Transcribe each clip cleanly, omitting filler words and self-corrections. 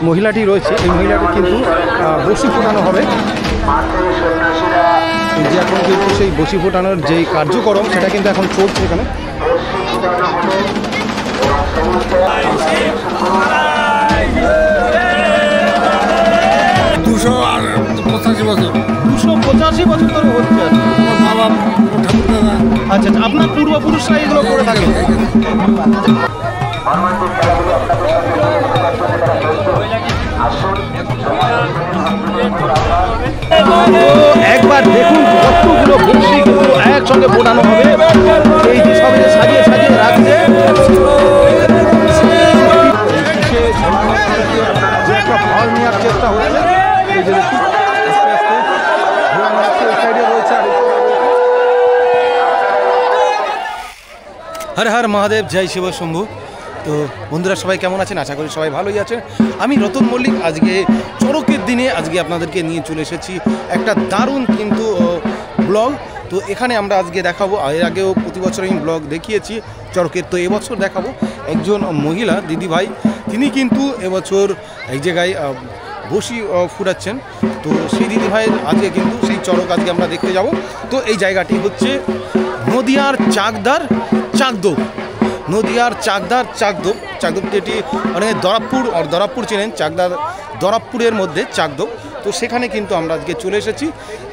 মহিলাটি রয়েছে এই মহিলাটি কিন্তু বসি ফোটানো হবে। এই যে এখন কিন্তু সেই বসি ফোটানোর যেই কার্যক্রম সেটা কিন্তু এখন চলছে এখানে। $285 বছর ধরে হচ্ছে। আচ্ছা, আপনার পূর্বপুরুষরা এগুলো করে থাকে। একবার দেখুন কতগুলো বংশী কিন্তু একসঙ্গে ফোটানো হবে। এই যে সব সাজিয়ে সাজিয়ে রাখছে, যে একটা ফল নেওয়ার চেষ্টা হচ্ছে। এই যে আস্তে আস্তে সাইডে রয়েছে। হর হর মহাদেব, জয় শিব শম্ভু। তো বন্ধুরা সবাই কেমন আছেন? আশা করি সবাই ভালোই আছেন। আমি রতন মল্লিক আজকে চড়কের দিনে আজকে আপনাদেরকে নিয়ে চলে এসেছি একটা দারুণ কিন্তু ব্লগ। তো এখানে আমরা আজকে দেখাবো, এর আগেও প্রতি বছর আমি ব্লগ দেখিয়েছি চড়কের, তো এবছর দেখাবো একজন মহিলা দিদিভাই, তিনি কিন্তু এবছর এই জায়গায় বসি ফুটাচ্ছেন। তো সেই দিদিভাইয়ের আজকে কিন্তু সেই চড়ক আজকে আমরা দেখতে যাব। তো এই জায়গাটি হচ্ছে নদিয়ার চাকদার চাকদোপ। নদিয়ার চাকদার চাকদোপ, চাকদোপ যেটি মানে দরাবপুর চেনেন, চাকদার দরাবপুরের মধ্যে চাকদোপ। তো সেখানে কিন্তু আমরা আজকে চলে এসেছি,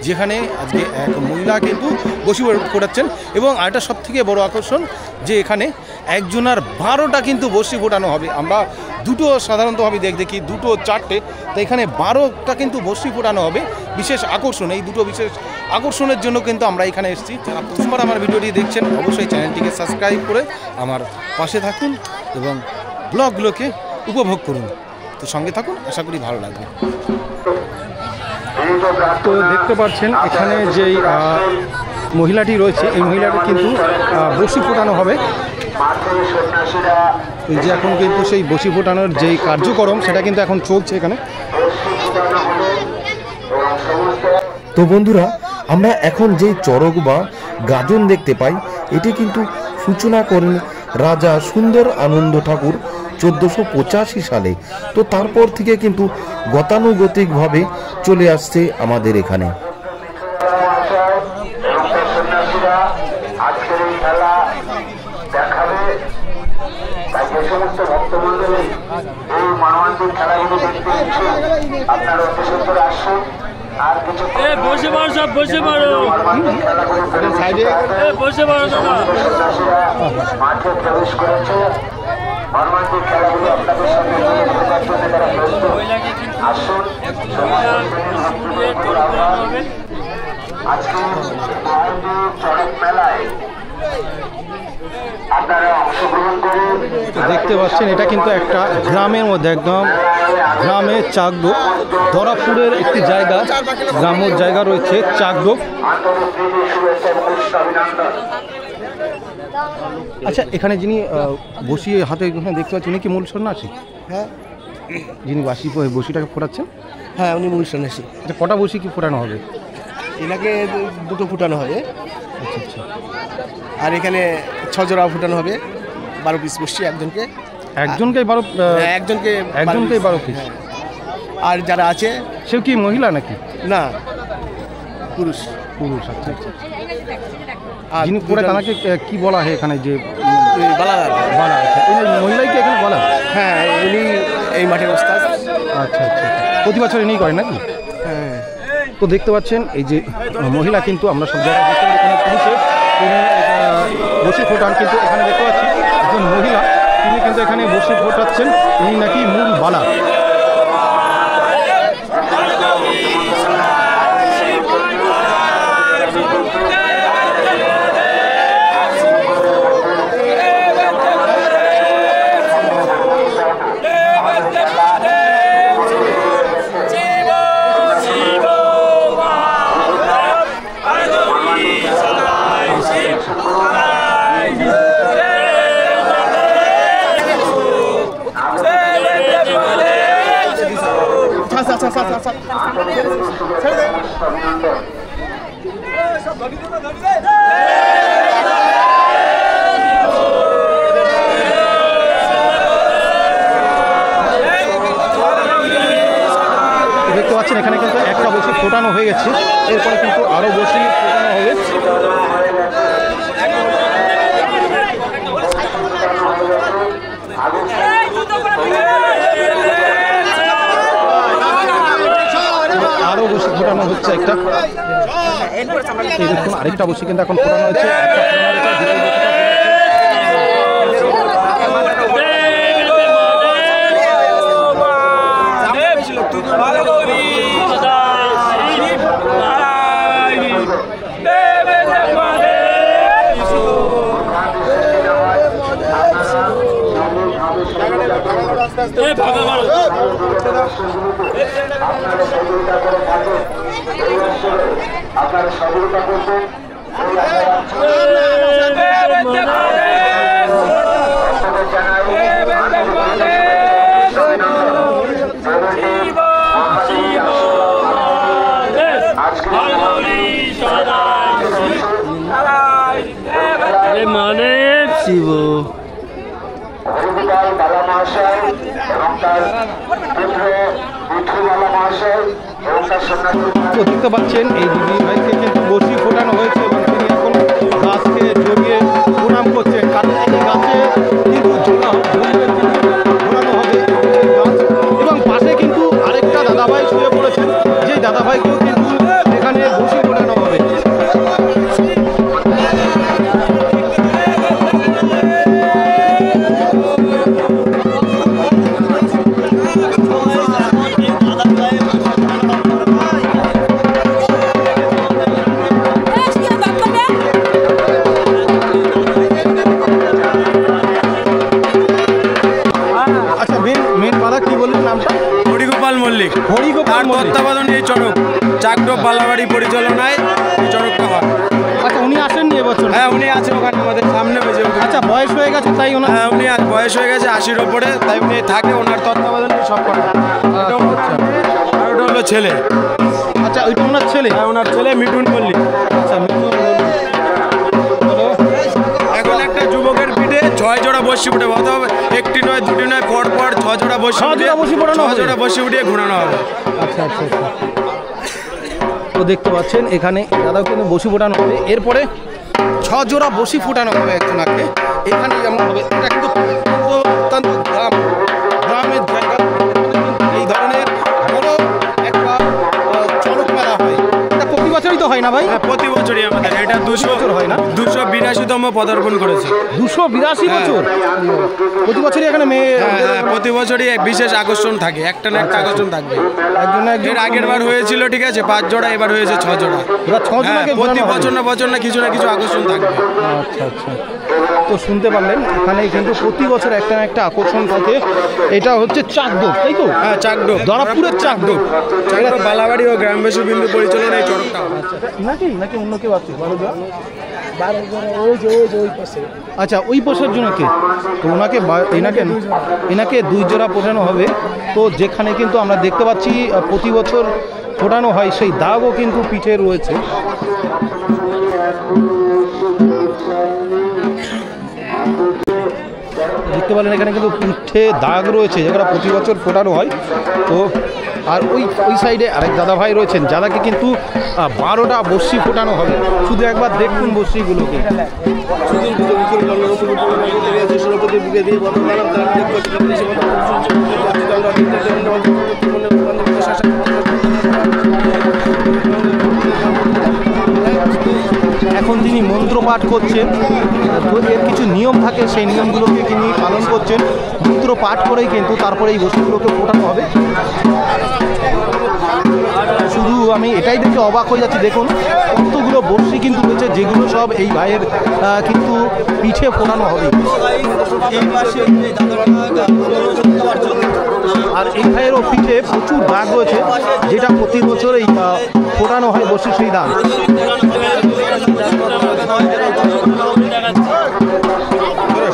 যেখানে আজকে এক মহিলা কিন্তু বসি ফোটাচ্ছেন। এবং আরেকটা সবথেকে বড় আকর্ষণ যে এখানে একজনার 12টা কিন্তু বসি ফোটানো হবে। আমরা দুটো সাধারণতভাবে দেখি, দুটো চারটে, তো এখানে 12টা কিন্তু বসি ফোটানো হবে। বিশেষ আকর্ষণ, এই দুটো বিশেষ আকর্ষণের জন্য কিন্তু আমরা এখানে এসেছি। যারা প্রথমবার আমার ভিডিওটি দেখছেন অবশ্যই চ্যানেলটিকে সাবস্ক্রাইব করে আমার পাশে থাকুন এবং ব্লগগুলোকে উপভোগ করুন। তো সঙ্গে থাকুন, আশা করি ভালো লাগবে। তো দেখতে পাচ্ছেন এখানে যেই মহিলাটি রয়েছে এই মহিলাটি কিন্তু বসি ফোটানো হবে। এই যে এখন কিন্তু সেই বসি ফোটানোর যেই কার্যক্রম সেটা কিন্তু এখন চলছে এখানে। তো বন্ধুরা, আমরা এখন যেই চড়ক বা গাজন দেখতে পাই, এটি কিন্তু সূচনা করেন রাজা সুন্দর আনন্দ ঠাকুর 1485 সালে। তো তারপর থেকে কিন্তু গতানুগতিকভাবে চলে আসছে আমাদের এখানে। বসে পারো, সব বসে পারো, বসে পারো দাদা। মাঠে প্রবেশ করেছে মর্মান্তিক খেলাগুলো আপনাদের সামনে আসুন। আজকে চড়ক মেলায় আপনারা অংশগ্রহণ করুন। দেখতে পাচ্ছেন এটা কিন্তু একটা গ্রামের মধ্যে, একদম গ্রামের চাকদোপ, দরাবপুরের একটি জায়গা, গ্রাম্য জায়গা রয়েছে চাকদোপ। আচ্ছা, এখানে যিনি বসিয়ে হাতে দেখতে পাচ্ছেন উনি কি মূল সন্ন্যাসী? হ্যাঁ, যিনি বসিটাকে ফোটাচ্ছেন? হ্যাঁ, উনি মূল সন্ন্যাসী। আচ্ছা, কটা বসি কি ফোটানো হবে? এনাকে দুটো ফুটানো হবে। আচ্ছা আচ্ছা। আর এখানে 6 জোড়া ফুটানো হবে, 12 পিস বসছি একজনকে। একজনকে 12 পিস। আর যারা আছে সে কি মহিলা নাকি? না, পুরুষ। আচ্ছা আচ্ছা। যিনি পরে তাকে কি বলা হয় এখানে? যে বালাদার। মহিলাই কি এখানে বলা? হ্যাঁ, উনি এই মাঠের ওস্তাদ। আচ্ছা আচ্ছা। প্রতি বছর ইনি করেন নাকি? হ্যাঁ। তো দেখতে পাচ্ছেন এই যে মহিলা কিন্তু আমরা সব জায়গায় দেখতে এখানে পুরুষে বসি ফোটান, কিন্তু এখানে দেখতে পাচ্ছি একজন মহিলা, তিনি কিন্তু এখানে বসি ফোটাচ্ছেন, ইনি নাকি মূল বালা। পাচ্ছেন এখানে কিন্তু একটা বসি ফোটানো হয়ে গেছে, এরপরে কিন্তু আরও বসি ফোটানো হবে। আরও বসি ফোটানো হচ্ছে একটা, দেখুন আরেকটা বসি কিন্তু এখন ফোটানো হচ্ছে। আপনারা সহযোগিতা করবেন। হরিগোপাল বালা মহাশয় এবং তার পুত্র মিঠু বালা মহাশয় এবং তার সন্ন্যাসী। তো দেখতে পাচ্ছেন এই দিদি ভাইকে কিন্তু বসি ফোটানো হয়েছে এবং তিনি এখন গাছকে জড়িয়ে প্রণাম করছেন, কারণ এই গাছে কিন্তু ঝোলানো হবে গাছ। এবং পাশে কিন্তু আরেকটা দাদাভাই শুয়ে পড়েছেন, যেই দাদাভাইকেও কিন্তু এখানে বসি ফোটানো হবে। হরিগোপাল মল্লিক, তার তত্ত্বাবধানে এই চড়ক চাকডোব বালাবাড়ি পরিচালনায় এই চড়কটা হয়। আচ্ছা, উনি আসেননি এবছর? হ্যাঁ, উনি আছেন ওখানে আমাদের সামনে বেজে। আচ্ছা, বয়স হয়ে গেছে তাই ওনার? হ্যাঁ, উনি আজ বয়স হয়ে গেছে 80-র ওপরে, তাই উনি থাকে, ওনার তত্ত্বাবধানে সব করে। আর ওটা হলো ছেলে। আচ্ছা, ওইটা ওনার ছেলে? হ্যাঁ, ওনার ছেলে মিঠুন মল্লিক। আচ্ছা, মিঠুন এখন একটা যুবকের পিঠে 6 জোড়া বসি উঠে, অথবা একটি নয় দুটি নয় পর পর 6 জোড়া বসি উঠিয়ে ঘোরানো হবে। আচ্ছা আচ্ছা আচ্ছা। তো দেখতে পাচ্ছেন এখানে দাদাও কিন্তু বসি ফোটানো হবে, এরপরে 6 জোড়া বসি ফোটানো হবে একজনাকে। এখানে যেমন হবে, এটা কিন্তু অত্যন্ত গ্রামের জায়গা, এই ধরনের বড় একটা চড়ক মেলা হয়। এটা প্রতি বছরই তো হয় না ভাই? হ্যাঁ, প্রতি বছরই আমাদের এটা 200 বছর হয় না? 282তম পদার্পণ করেছে। 282 বছর? প্রতি বছরই এখানে মেয়ে? হ্যাঁ, প্রতি বছরই এক বিশেষ আকর্ষণ থাকে, একটা না একটা আকর্ষণ থাকবে। এর আগের বার হয়েছিল ঠিক আছে 5 জোড়া, এবার হয়েছে 6 জোড়া। প্রতি বছর না কিছু না কিছু আকর্ষণ থাকবে। আচ্ছা আচ্ছা। তো শুনতে পারলেন এখানে কিন্তু প্রতি বছর একটা না একটা আকর্ষণ থাকে। এটা হচ্ছে চাকডোব, তাই তো? হ্যাঁ, চাকডোব, দরাপুরের চাকডোব। বালাবাড়ি ও গ্রামবাসী বিন্দু পরিচালনা এই চড়কটা। নাকি অন্য কেউ আছে? আচ্ছা, ওই পোষার জন্য কে? তো ওনাকে এনাকে 2 জোড়া ফোটানো হবে। তো যেখানে কিন্তু আমরা দেখতে পাচ্ছি প্রতি বছর ফোটানো হয়, সেই দাগও কিন্তু পিঠে রয়েছে। দেখতে পারেন এখানে কিন্তু পিঠে দাগ রয়েছে, যেগুলো প্রতি বছর ফোটানো হয়। তো আর ওই সাইডে আরেক দাদা ভাই রয়েছেন, যাদাকে কিন্তু 12টা বস্যি ফোটানো হবে। শুধু একবার দেখুন বস্যিগুলোকে। এখন তিনি মন্ত্র পাঠ করছেন, তো এর কিছু নিয়ম থাকে, সেই নিয়মগুলোকে তিনি পালন করছেন। মন্ত্র পাঠ করেই কিন্তু তারপরে এই বস্তুগুলোকে ফোটানো হবে। শুধু আমি এটাই দেখে অবাক হয়ে যাচ্ছি, দেখুন কতগুলো বড়শি কিন্তু রয়েছে, যেগুলো সব এই ভাইয়ের কিন্তু পিঠে ফোটানো হবে। আর এই ভাইয়েরও পিঠে প্রচুর দাগ রয়েছে, যেটা প্রতি বছর এই ফোটানো হয় বড়শি, সেই দাগ।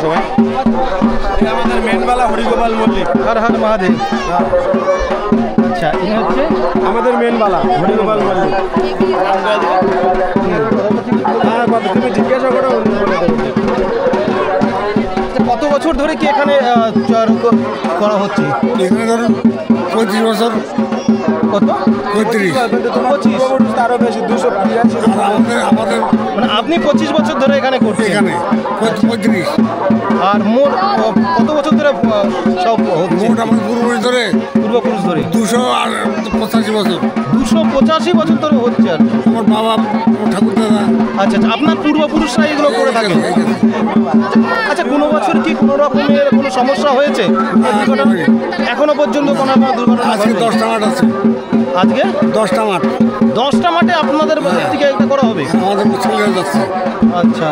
সবাই আমাদের মেনবালা হরিগোপাল মল্লিক, হর হর মহাদেব। আচ্ছা, এই হচ্ছে আমাদের মেনবালা হরিগোপাল মল্লিক। তুমি জিজ্ঞাসা করো। কত বছর ধরে কি এখানে করা হচ্ছে? এখানে ধরুন 25 বছর। কত? 25 আরো বেশি 285 আমাদের মানে আপনি 25 বছর ধরে এখানে করছেন এখানে 35 আর মোট কত বছর ধরে সব হচ্ছে মোট আমাদের পূর্বপুরুষ ধরে 285 বছর 285 বছর ধরে হচ্ছে আর আমার বাবা ঠাকুর দাদা আচ্ছা আপনার পূর্বপুরুষরা এগুলো করে থাকেন আচ্ছা কোনো বছর কি কোনো রকমের কোনো সমস্যা হয়েছে এখনো পর্যন্ত কোনো দুর্ঘটনা আজকে 10টা মাঠ আছে আজকে 10টা মাঠ 10টা মাঠে আপনাদের থেকে এটা করা হবে আমাদের ছেলে যাচ্ছে আচ্ছা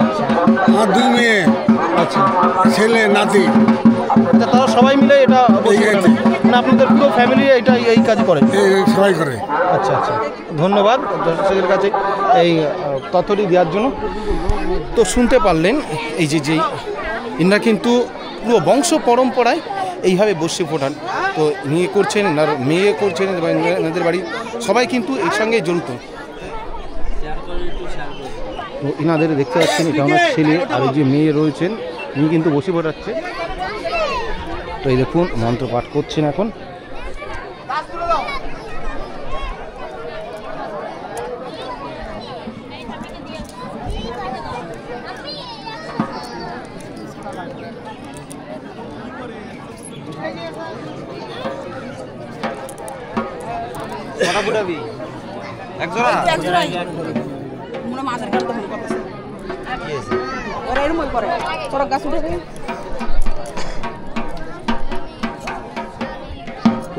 আমার 2 মেয়ে আচ্ছা ছেলে নাতি আচ্ছা তারা সবাই মিলে এটা মানে আপনাদের পুরো ফ্যামিলি এটা এই কাজ করে সবাই করে আচ্ছা ধন্যবাদ দর্শকের কাছে এই তথ্যটি দেওয়ার জন্য তো শুনতে পারলেন এই যে ইনারা কিন্তু পুরো বংশ পরম্পরায় এইভাবে বসে ফোটান তো নিয়ে করছেন আর মেয়ে করছেন এবং এনাদের বাড়ি সবাই কিন্তু এর সঙ্গে জড়িত তো এনাদের দেখতে পাচ্ছেন এটা আমার ছেলে আর এই যে মেয়ে রয়েছেন উনি কিন্তু বসে ফোটাচ্ছে তো এই দেখুন মন্ত্র পাঠ করছেন এখন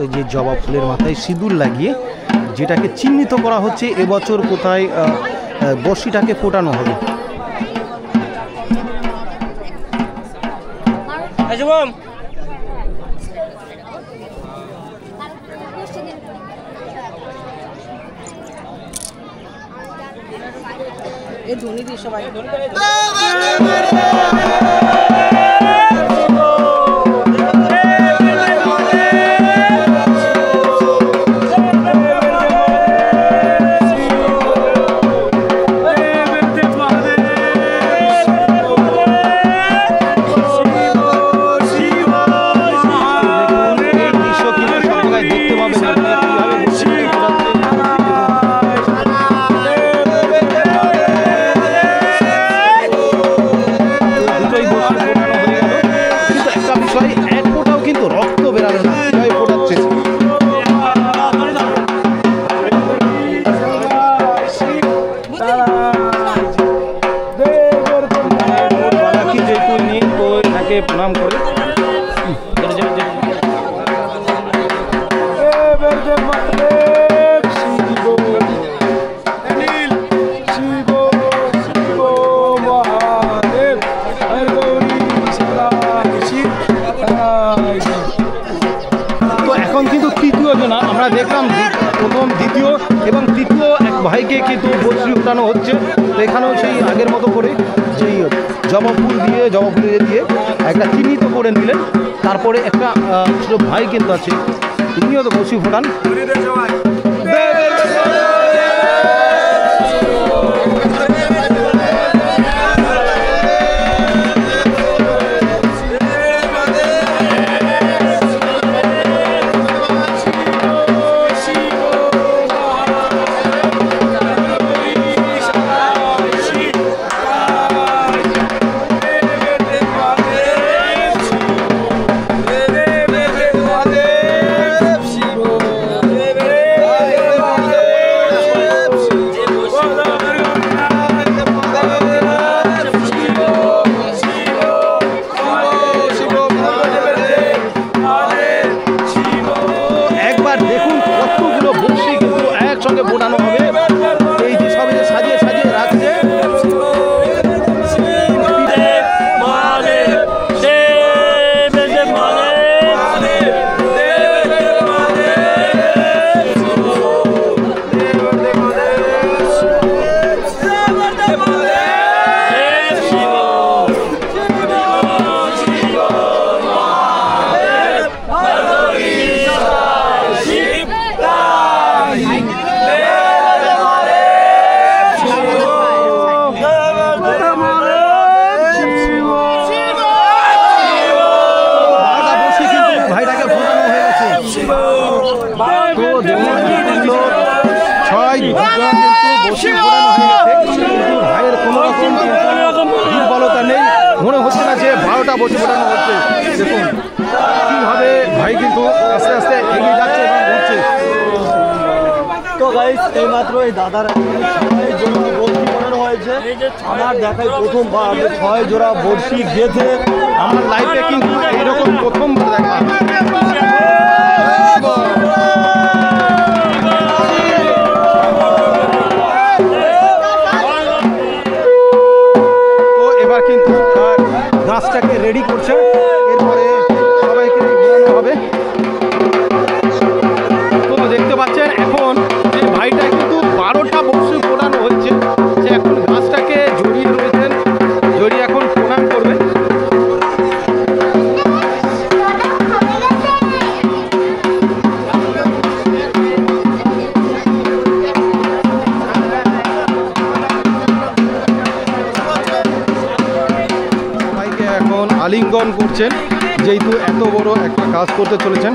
ওই যে জবা ফুলের মাথায় সিঁদুর লাগিয়ে যেটাকে চিহ্নিত করা হচ্ছে এবছর কোথায় বর্ষিটাকে ফোটানো হবে সবাই প্রণাম করে তো এখন কিন্তু তৃতীয় জনা আমরা দেখলাম প্রথম দ্বিতীয় এবং তৃতীয় এক ভাইকে কিন্তু বসি উঠানো হচ্ছে তো এখানেও সেই আগের মতো করে সেই জবা ফুল দিয়ে একটা চিহ্নিত করে নিলেন তারপরে একটা ছোট ভাই কিন্তু আছে তিনিও তো বসি ফোটান ফোটানো হবে এই যে সব সাজিয়ে রাখছে ভাইটাকে ফোটানো হয়ে গেছে ভাই দুজনা কিন্তু বসি ঘোরানো হয়ে গেছে, কিন্তু ভাইয়ের কোনো রকম দুর্বলতা নেই, মনে হচ্ছে না যে 12টা বসি ঘোরানো হচ্ছে। দেখুন কীভাবে ভাই কিন্তু আস্তে আস্তে এগিয়ে যাচ্ছে এবং ঘুরছে। তো গাইস এইমাত্র এই দাদার জন্য বড়শি বানানো হয়েছে। আমার দেখাই প্রথমবার 6 জোড়া বড়শি গেঁথে আমার লাইফে কিন্তু এইরকম প্রথমবার দেখা। তো এবার কিন্তু গাছটাকে রেডি করছে, এরপরে সবাইকে ঘোরানো হবে। তো দেখতে পাচ্ছেন এখন যে ভাইটা কিন্তু 12টা বড়শি ঘোরানো হচ্ছে, সে এখন গাছটাকে জড়িয়ে রয়েছেন, জড়িয়ে এখন প্রণাম করবেন। সবাইকে এখন আলিঙ্গন করছেন, যেহেতু এত বড় একটা কাজ করতে চলেছেন।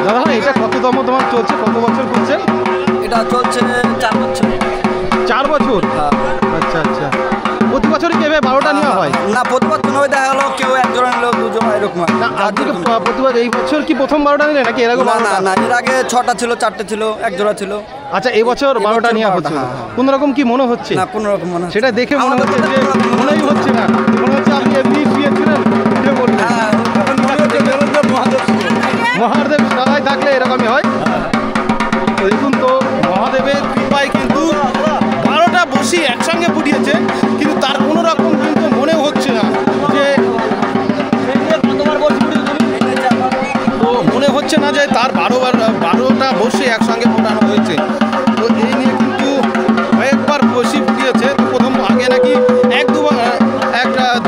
দাদা এটা কততম তোমার চলছে, কত বছর করছেন? এটা চলছে 4 বছর। 4 বছর? আচ্ছা আচ্ছা। প্রতি বছরই কেবে 12টা নেওয়া হয়? না, প্রতি বছর নয়, দেখা গেলো কেউ 1 জোড়া নিল, 2 জোড়া এরকম। না আজকে প্রতিবার এই বছর কি প্রথম 12টা নিলে নাকি এর আগে 12টা? না, এর আগে 6টা ছিল, 4টে ছিল, 1 জোড়া ছিল। আচ্ছা এই বছর 12টা নেওয়া হচ্ছে। কোন রকম কি মনে হচ্ছে? না, কোনো রকম মনে হচ্ছে সেটা দেখে মনে হচ্ছে যে মনেই হচ্ছে না, মনে হচ্ছে আপনি এমনি শুয়েছিলেন উঠে বললেন। মহাদেব সবাই থাকলে এরকমই হয়। তো দেখুন তো মহাদেবের কৃপায় কিন্তু 12টা বসি একসঙ্গে ফুটিয়েছে, কিন্তু তার কোনো রকম কিন্তু মনে হচ্ছে না যে তো মনে হচ্ছে না যে তার 12টা বসি একসঙ্গে ফোটানো হয়েছে। তো এই নিয়ে কিন্তু কয়েকবার বসি ফুটিয়েছে। তো প্রথম আগে নাকি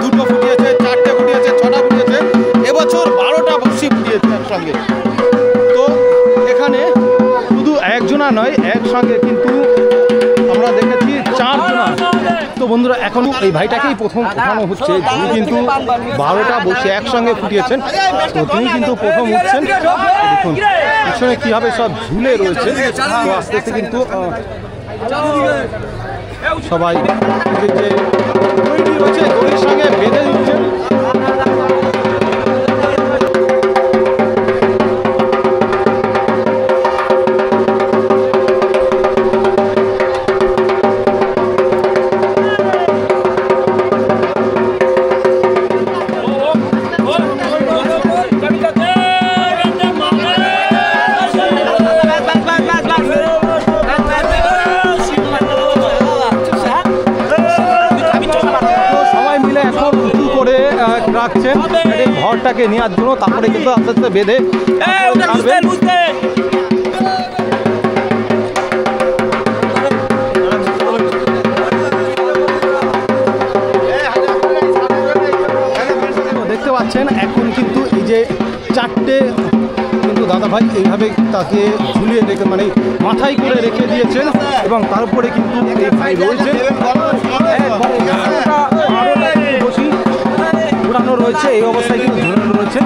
2টো ফুটিয়েছে, 4টে ফুটিয়েছে, 6টা ফুটিয়েছে, এবছর 12টা বসি ফুটিয়েছে একসঙ্গে। তো এখানে শুধু একজনা নয়, একসঙ্গে কিন্তু আমরা দেখেছি 4 জনা। তো বন্ধুরা এখন এই ভাইটাকেই প্রথম উঠানো হচ্ছে, যিনি কিন্তু 12টা বসে একসঙ্গে ফুটিয়েছেন। তো তিনি কিন্তু প্রথম উঠছেন। দেখুন পিছনে কীভাবে সব ঝুলে রয়েছে। তো আস্তে আস্তে কিন্তু সবাই যে দড়ি রয়েছে দড়ির সঙ্গে বেঁধে দিচ্ছেন। রাখছেন এই ঘরটাকে নেওয়ার জন্য, তারপরে কিন্তু আস্তে আস্তে বেঁধে দেখতে পাচ্ছেন এখন কিন্তু এই যে 4টে কিন্তু দাদাভাই এইভাবে তাকে ঝুলিয়ে রেখে মানে মাথায় করে রেখে দিয়েছেন, এবং তারপরে কিন্তু এই ভাই রয়েছেন বসি ঘোরানো রয়েছে, এই অবস্থায় কিন্তু ঝুলানো রয়েছে।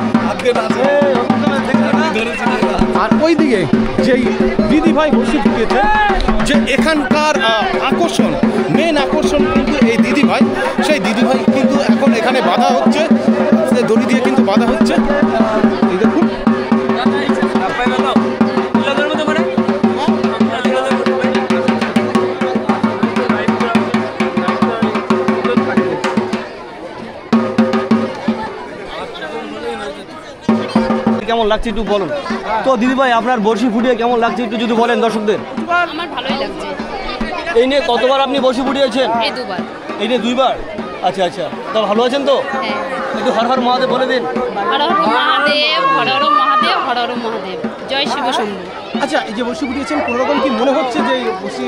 আর ওইদিকে যেই দিদিভাই বসি ফুটিয়েছে, যে এখানকার আকর্ষণ, মেন আকর্ষণ কিন্তু এই দিদিভাই, সেই দিদিভাই কিন্তু এখন এখানে বাধা হচ্ছে, দড়ি দিয়ে কিন্তু বাধা হচ্ছে। এই দেখুন কেমন লাগছে একটু বলুন তো দিদিভাই, আপনার বড়শি ফুটিয়ে কেমন লাগছে একটু যদি বলেন দর্শকদের। আমার ভালোই লাগছে। এই নিয়ে কতবার আপনি বড়শি ফুটিয়েছেন? এই 2বার। এই নিয়ে 2বার? আচ্ছা আচ্ছা, তো ভালো আছেন তো? হ্যাঁ। একটু হর হর মহাদেব বলে দিন। হর হর মহাদেব, হর হর মহাদেব, হর হর মহাদেব, জয় শিব শম্ভু। আচ্ছা এই যে বসি ফুটিয়েছেন কোনো রকম কি মনে হচ্ছে যে বসি?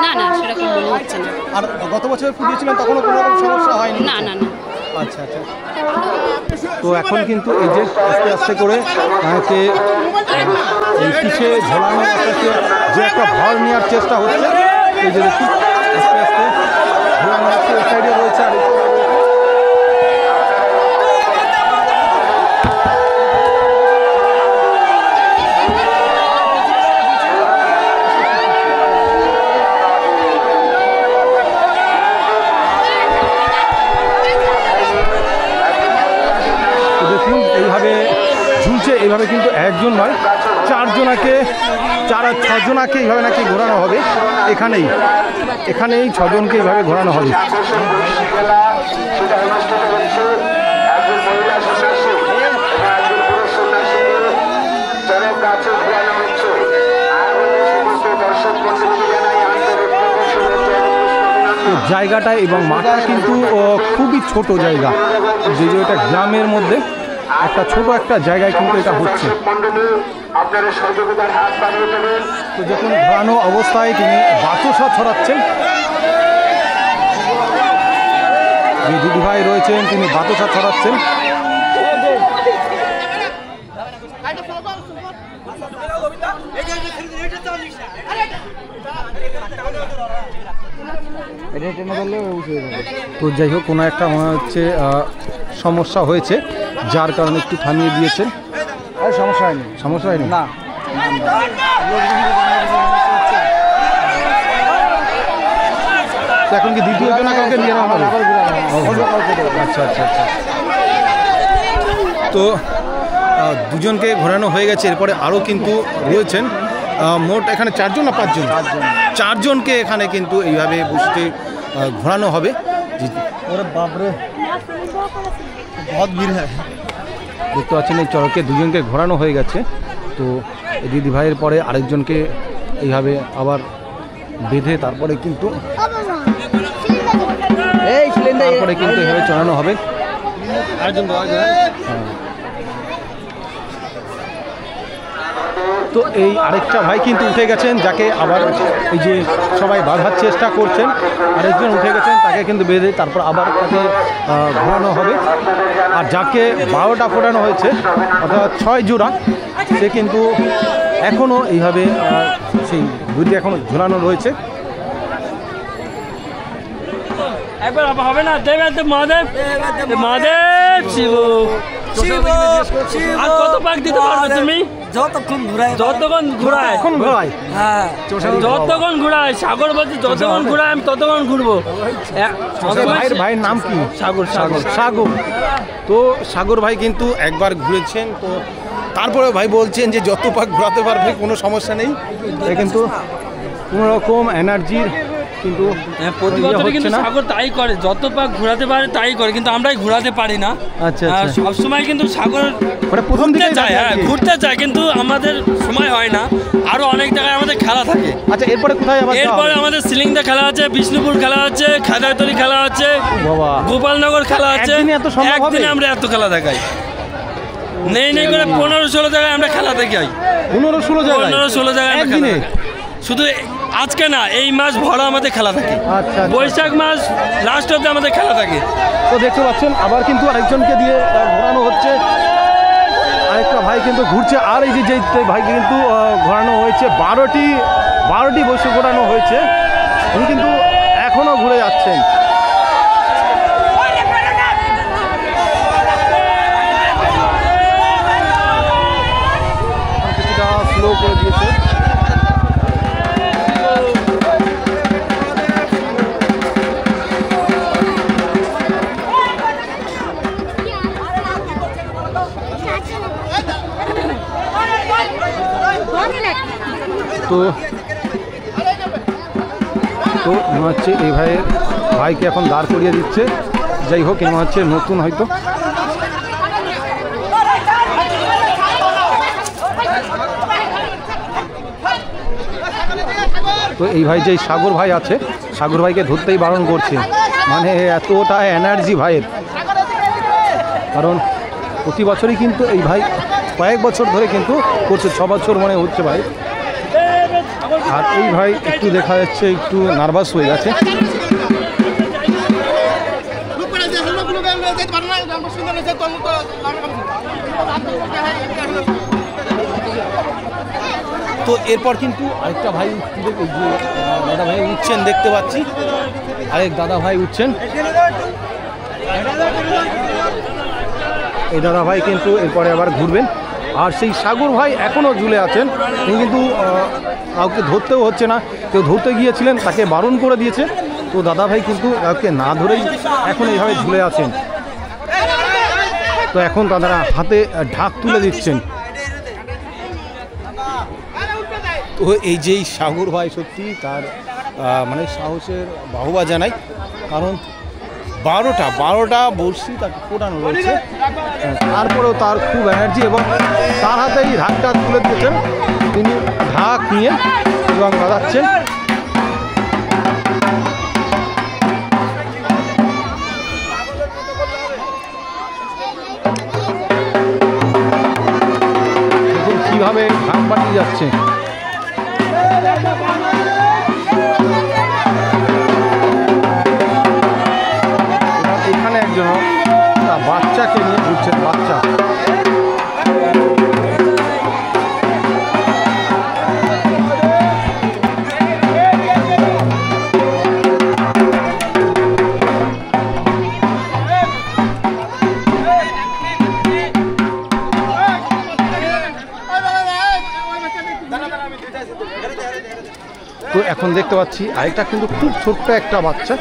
না না, সেরকম মনে হচ্ছে না। আর গত বছর ফুটিয়েছিলেন তখনও কোনো রকম সমস্যা হয়নি? না না না। আচ্ছা আচ্ছা। তো এখন কিন্তু এই যে আস্তে আস্তে করে তাকে এই পিঠে ঝোলানো আস্তে যে একটা ভর নেওয়ার চেষ্টা হচ্ছে, এই যে দেখি আস্তে আস্তে ঝোলানো হচ্ছে, এই সাইডে রয়েছে আর এইভাবে ঝুলছে, এইভাবে কিন্তু একজন নয়, 4 জনাকে 6 জনাকে এইভাবে নাকি ঘোরানো হবে। এখানেই 6 জনকে এইভাবে ঘোরানো হবে। জায়গাটা এবং মাঠটা কিন্তু খুবই ছোট জায়গা, যে এটা গ্রামের মধ্যে একটা ছোট একটা জায়গায় কিন্তু এটা হচ্ছে। তো যখন ঘোরানো অবস্থায় তিনি বাতাসা ছড়াচ্ছেন, যে দিদিভাই রয়েছেন তিনি বাতাসা ছড়াচ্ছেন। তো যাই হোক, কোনো একটা মনে হচ্ছে সমস্যা হয়েছে, যার কারণে একটু থামিয়ে দিয়েছেন। সমস্যা হয়নি না। এখন কি দ্বিতীয় জন কাউকে নিয়ে নেওয়া হবে? আচ্ছা। তো দুজনকে ঘোরানো হয়ে গেছে, এরপরে আরও কিন্তু রয়েছেন। মোট এখানে 4 জন না 5 জন? 4 জনকে এখানে কিন্তু এইভাবে বসতে ঘোরানো হবে। দেখতে পাচ্ছেন এই চড়কে 2 জনকে ঘোরানো হয়ে গেছে। তো দিদি ভাইয়ের পরে আরেকজনকে এইভাবে আবার বেঁধে তারপরে কিন্তু এইভাবে চড়ানো হবে। তো এই আরেকটা ভাই কিন্তু উঠে গেছেন, যাকে আবার এই যে সবাই বাঁধার চেষ্টা করছেন, আরেকজন উঠে গেছেন, তাকে কিন্তু বেঁধে তারপর আবার তাকে ঘোরানো হবে। আর যাকে 12টা ফোটানো হয়েছে অর্থাৎ 6 জোড়া, সে কিন্তু এখনও এইভাবে সেই দুটি এখনও ঝোলানো রয়েছে। একবার হবে না মহাদেব শিব, আর কত পাক দিতে পারবে তুমি? যতক্ষণ ঘুরায় সাগর বলছি, যতক্ষণ ঘুরায় আমি ততক্ষণ ঘুরবো। ভাইয়ের নাম কি? সাগর। তো সাগর ভাই কিন্তু একবার ঘুরেছেন, তো তারপরে ভাই বলছেন যে যত পাক ঘোরাতে পারবে কোনো সমস্যা নেই, কিন্তু কোনো রকম এনার্জির কিন্তু প্রতি বছর কিন্তু সাগর তাই করে, যত পাক ঘোরাতে পারে তাই করে, কিন্তু আমরাই ঘোরাতে পারি না। আচ্ছা, সবসময় কিন্তু সাগর প্রথম দিকে ঘুরতে চায়, কিন্তু আমাদের সময় হয় না। আরো অনেক জায়গায় আমাদের খেলা থাকে। আচ্ছা, এরপরে কোথায়? এরপরে আমাদের সিলিংদা খেলা আছে, বিষ্ণুপুর খেলা আছে, খাদাইতলি খেলা আছে, গোপালনগর খেলা আছে। একদিনে আমরা এত খেলা দেখাই, নেই করে 15-16 জায়গায় আমরা খেলা দেখাই। 15-16 জায়গায় শুধু আজকে না, এই মাস ভরা আমাদের খেলা থাকে। বৈশাখ মাস লাস্ট অব্দি আমাদের খেলা থাকে। তো দেখতে পাচ্ছেন আবার কিন্তু আরেকজনকে দিয়ে ঘোরানো হচ্ছে, আরেকটা ভাই কিন্তু ঘুরছে। আর এই যে ভাইকে কিন্তু ঘোরানো হয়েছে, 12টি বসে ঘোরানো হয়েছে, উনি কিন্তু এখনও ঘুরে যাচ্ছেন। কিছুটা স্লো করে দিয়েছে। তো মনে হচ্ছে এই ভাইকে এখন দাঁড় করিয়ে দিচ্ছে। যাই হোক, মনে হচ্ছে নতুন হয়তো। তো এই ভাই যে সাগর ভাই আছে, সাগর ভাইকে ধরতেই বারণ করছে, মানে এতটা এনার্জি ভাইয়ের। কারণ প্রতি বছরই কিন্তু এই ভাই কয়েক বছর ধরে কিন্তু করছে, 6 বছর মনে হচ্ছে ভাই। আর এই ভাই একটু দেখা যাচ্ছে একটু নার্ভাস হয়ে গেছে। তো এরপর কিন্তু আরেকটা ভাই দাদা ভাই উঠছেন, দেখতে পাচ্ছি আরেক দাদা ভাই উঠছেন। এই দাদা ভাই কিন্তু এরপরে আবার ঘুরবেন। আর সেই সাগর ভাই এখনও ঝুলে আছেন, তিনি কিন্তু কাউকে ধরতেও হচ্ছে না। কেউ ধরতে গিয়েছিলেন, তাকে বারণ করে দিয়েছে। তো দাদা ভাই কিন্তু কাউকে না ধরেই এখন এইভাবে ঝুলে আছেন। তো এখন তারা হাতে ঢাক তুলে দিচ্ছেন। তো এই যেই সাগর ভাই সত্যি তার মানে সাহসের বাহবা জানাই, কারণ 12টা বড়শি তাকে ফোটানো রয়েছে, তারপরেও তার খুব এনার্জি এবং তার হাতেই ঢাকটা তুলে দিয়েছেন। তিনি ঢাক নিয়ে এবং বাজাচ্ছেন। দেখুন কীভাবে ঢাক বাড়িয়ে যাচ্ছে। এখানে একজন বাচ্চাকে নিয়ে ঘুরছেন, বাচ্চা। তো এখন দেখতে পাচ্ছি আরেকটা কিন্তু খুব ছোট্ট একটা বাচ্চা,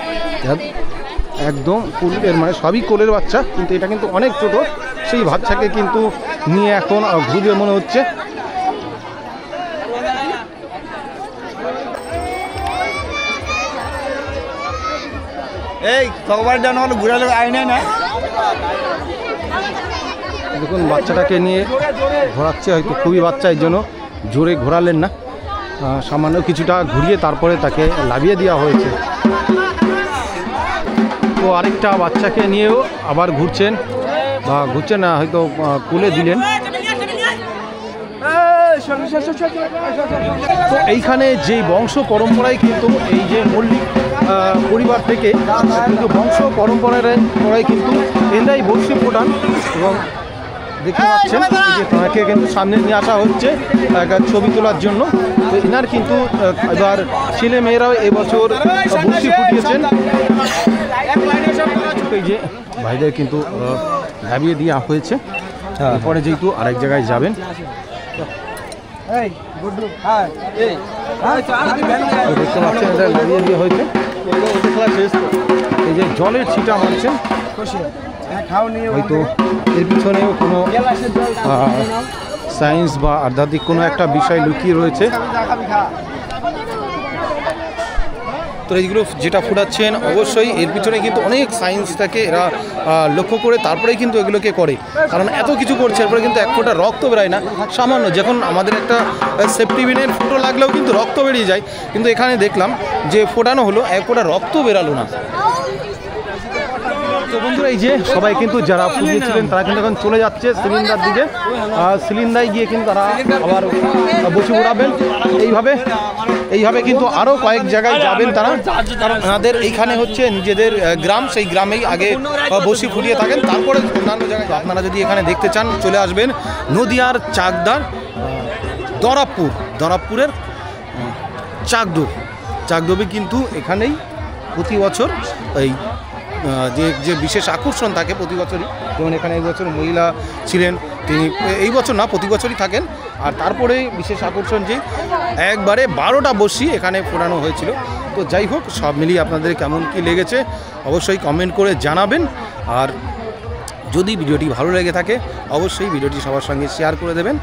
একদম কোলের মানে সবই কোলের বাচ্চা, কিন্তু এটা কিন্তু অনেক ছোট। সেই বাচ্চাকে কিন্তু নিয়ে এখন ঘুরবে মনে হচ্ছে। এই কবার ডান হলো ঘুরালে আইনে না। দেখুন বাচ্চাটাকে নিয়ে ঘোরাচ্ছে, হয়তো খুবই বাচ্চা এই জন্য জোরে ঘোরালেন না, সামান্য কিছুটা ঘুরিয়ে তারপরে তাকে লাভিয়ে দেওয়া হয়েছে। তো আরেকটা বাচ্চাকে নিয়েও আবার ঘুরছেন, বা ঘুরছেন না হয়তো কুলে দিলেন। তো এইখানে যেই বংশ পরম্পরায় কিন্তু এই যে মল্লিক পরিবার থেকে কিন্তু বংশ পরম্পরায় কিন্তু এনারাই বড়শি ফোটান। এবং দেখতে পাচ্ছেন এই যে তাকে কিন্তু সামনে নিয়ে আসা হচ্ছে ছবি তোলার জন্য। তো এনার কিন্তু এবার ছেলে মেয়েরাও এবছর বড়শি ফুটিয়েছেন। এই যে ভাইদের কিন্তু লাভিয়ে দেওয়া হয়েছে, তারপরে যেহেতু আরেক জায়গায় যাবেন। দেখতে পাচ্ছেন এটা লাভিয়ে দেওয়া হয়েছে। এই যে জলের ছিটা মারছেন, হয়তো এর পিছনেও কোনো সায়েন্স বা আধ্যাত্মিক কোনো একটা বিষয় লুকিয়ে রয়েছে। তো এইগুলো যেটা ফুটাচ্ছেন অবশ্যই এর পিছনে কিন্তু অনেক সায়েন্সটাকে এরা লক্ষ্য করে তারপরেই কিন্তু এগুলোকে করে, কারণ এত কিছু করছে এরপরে কিন্তু এক ফোঁটা রক্ত বেরোয় না। সামান্য যখন আমাদের একটা সেফটি বিনের ফুটো লাগলেও কিন্তু রক্ত বেরিয়ে যায়, কিন্তু এখানে দেখলাম যে ফোটানো হলো এক ফোঁটা রক্ত বেরালো না। তো বন্ধুরা এই যে সবাই কিন্তু যারা ফুটিয়েছিলেন তারা কিন্তু এখন চলে যাচ্ছে সিলিন্ডার দিকে, সিলিন্ডারে গিয়ে কিন্তু তারা আবার বসে উড়াবেন। এইভাবে কিন্তু আরও কয়েক জায়গায় যাবেন তারা, কারণ তাদের এইখানে হচ্ছে নিজেদের গ্রাম, সেই গ্রামেই আগে বসি ফুটিয়ে থাকেন, তারপরে অন্যান্য জায়গায়। আপনারা যদি এখানে দেখতে চান চলে আসবেন নদিয়ার চাকদার দরাবপুরের চাকদোবে কিন্তু এখানেই প্রতি বছর এই যে বিশেষ আকর্ষণ থাকে প্রতি বছরই। যেমন এখানে এই বছর মহিলা ছিলেন, তিনি এই বছর না প্রতি বছরই থাকেন। আর তারপরে বিশেষ আকর্ষণ যে একবারে 12টা বড়শি এখানে ফোটানো হয়েছিল। তো যাই হোক, সব মিলিয়ে আপনাদের কেমন কি লেগেছে অবশ্যই কমেন্ট করে জানাবেন। আর যদি ভিডিওটি ভালো লেগে থাকে অবশ্যই ভিডিওটি সবার সঙ্গে শেয়ার করে দেবেন।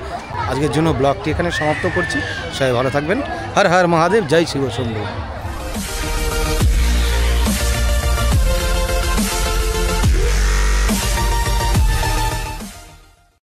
আজকের জন্য ব্লগটি এখানে সমাপ্ত করছি। সবাই ভালো থাকবেন। হর হর মহাদেব, জয় শিব শম্ভু।